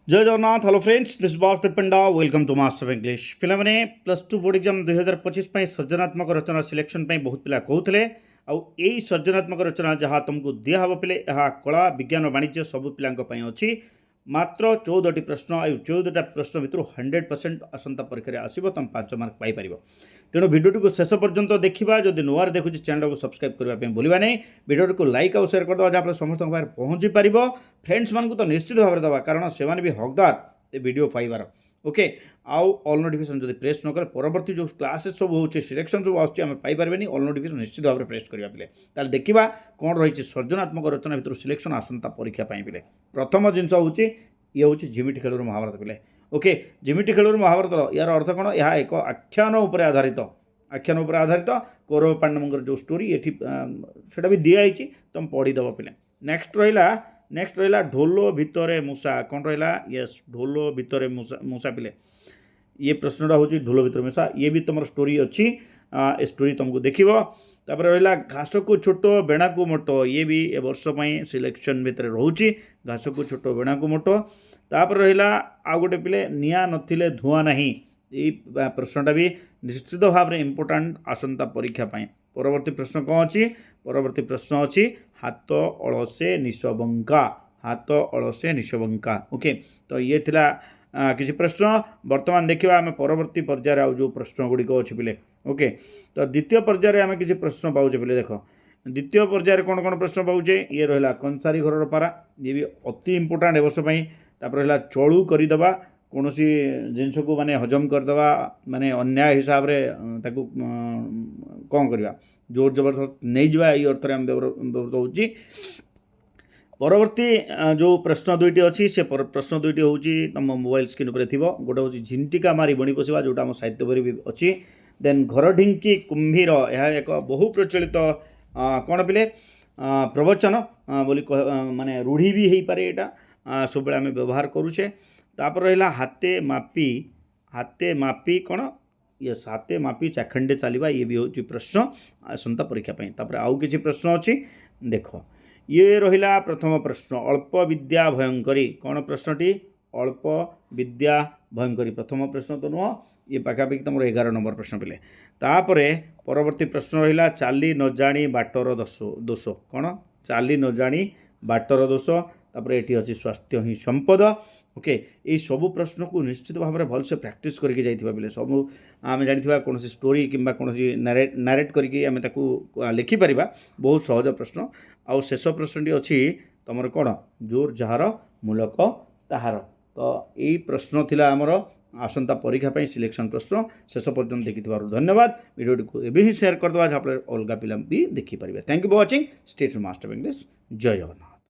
जय Jagannath hello friends this बास Panda welcome to master of English पिलाने प्लस टू बोर्ड एग्जाम 2025 सृजनात्मक रचना सिलेक्शन बहुत पिला कहते आई सृजनात्मक रचना जहाँ तुमको दिहब पिले कला विज्ञान वाणिज्य सब पिला अच्छी मात्र 14टी प्रश्न आ 14टा प्रश्न भितर 100% आसंता परीक्षा आसो तुम 5 मार्क पाइपर तेणु भिडियो को शेष पर्यंत देखा जदि नुआर देखुची चैनल को सब्सक्राइब करने भूलवा नहीं भिडियो को लाइक और शेयर करदे जहाँ समस्त पहुँची पार फ्रेंड्स मान तो निश्चित भाव में दवा कारण से भी हकदार ये वीडियो पाइबार ओके आउ ऑल नोटिफिकेशन जब प्रेस न करे परवर्ती जो क्लासेस सब हो सिलेक्शन सब आम पाइपर ऑल नोटिफिकेशन निश्चित भाव में प्रेस करवा पे ताल देखा कौन रही सृजनात्मक रचना भितर सिलेक्शन आसंता परीक्षा पे प्रथम जिनस हूँ ये हूँ झिमिटी खेल महाभारत पे ओके झिमिटी खेल महाभारत यार अर्थ कौन यह एक आख्यान उपर आधारित कौरव पांडवंकर जो स्टोरी ये भी दिखाई तुम पढ़ीदेव पे नेक्स्ट रहा ढोल भितर मूषा कौन रहा यस ढोल भितर मूषा पिले ये प्रश्नटा हूँ ढोल भितर मूषा ये भी तुम स्टोरी अच्छी ए स्टोरी तुमको देखो तापर रहा घास को छोट बेणा को मोट ये भी ए वर्ष सिलेक्शन भितर रोचे घास को छोट बेणा को मोट तापर रहा आउ गोटे पिले निआ नथिले धुआं नहीं ये प्रश्नटा भी निश्चित भाव में इम्पोर्टाट आसंता परीक्षा परवर्ती प्रश्न कौन अच्छी परवर्ती प्रश्न अच्छी हाथ अलसे निशबंका हाथ अलसे निशबंका ओके तो ये थिला किसी प्रश्न वर्तमान देखा आम परवर्ती पर्यायर आउ जो प्रश्न गुड़िक अच्छे पिले ओके तो द्वितीय पर्यायर आम किसी प्रश्न पाचे पिले देख द्वितीय पर्यायर कौन कौन प्रश्न पाचे ये रहा कंसारी घर पारा ये भी अति इम्पोर्टाट ए वर्ष तापर रहा चलू करदे कौन सी जिनस को माने हजम करदे माने अन्याय हिसाब रे ताकू कौन करवा जोर जबरदस्त नहीं जावा ये अर्थ में व्यवहृत होची परवर्ती जो प्रश्न दुईटी अच्छी से प्रश्न दुईटी हूँ तुम मोबाइल स्क्रीन पर थी गोटे हूँ झिंटिका मारी बणी पशिवा जोटा आम साहित्य बही भी अच्छी देन घर ढिंकी कुंभीर यह एक बहु प्रचलित कौन पिले प्रवचन बोली माने रूढ़ी भी हो पारे यहाँ सब आम व्यवहार करुचे तापर रहा हाथे मापी कौन यस हाथे मापी चाखंडे चलवा ये भी हूँ प्रश्न आसंता परीक्षा तापर आउ किसी प्रश्न अच्छी देख ये रहा प्रथम प्रश्न अल्प विद्या भयंकरी कौन प्रश्नटी अल्प विद्या भयंकरी प्रथम प्रश्न तो नुह ये पाखापाखि तुम 11 नंबर प्रश्न पिले तापर परवर्ती प्रश्न रहा चाली न जानी बाटर दोष कौन चाली न जानी बाटर दोष तापर ये अच्छी स्वास्थ्य ही संपद ओके ये सब प्रश्न को निश्चित भाव में भलसे प्रैक्टिस करके जाइथिबा बेले सब आम जानिथिबा कौन स्टोरी किंबा कौन नारेट करके आम लिखि परिबा बहुत सहज प्रश्न आउ शेष प्रश्नटी अच्छी तुम कौन जोर जार मूलक ताहार तो यही प्रश्न थिला आमर आसंता परीक्षा सिलेक्शन प्रश्न शेष पर्यटन देखि धन्यवाद वीडियो को एबे ही शेयर करदे जहाँ अलग पिला भी देखिपारे thank you for watching stay to master of English जय जगन्नाथ।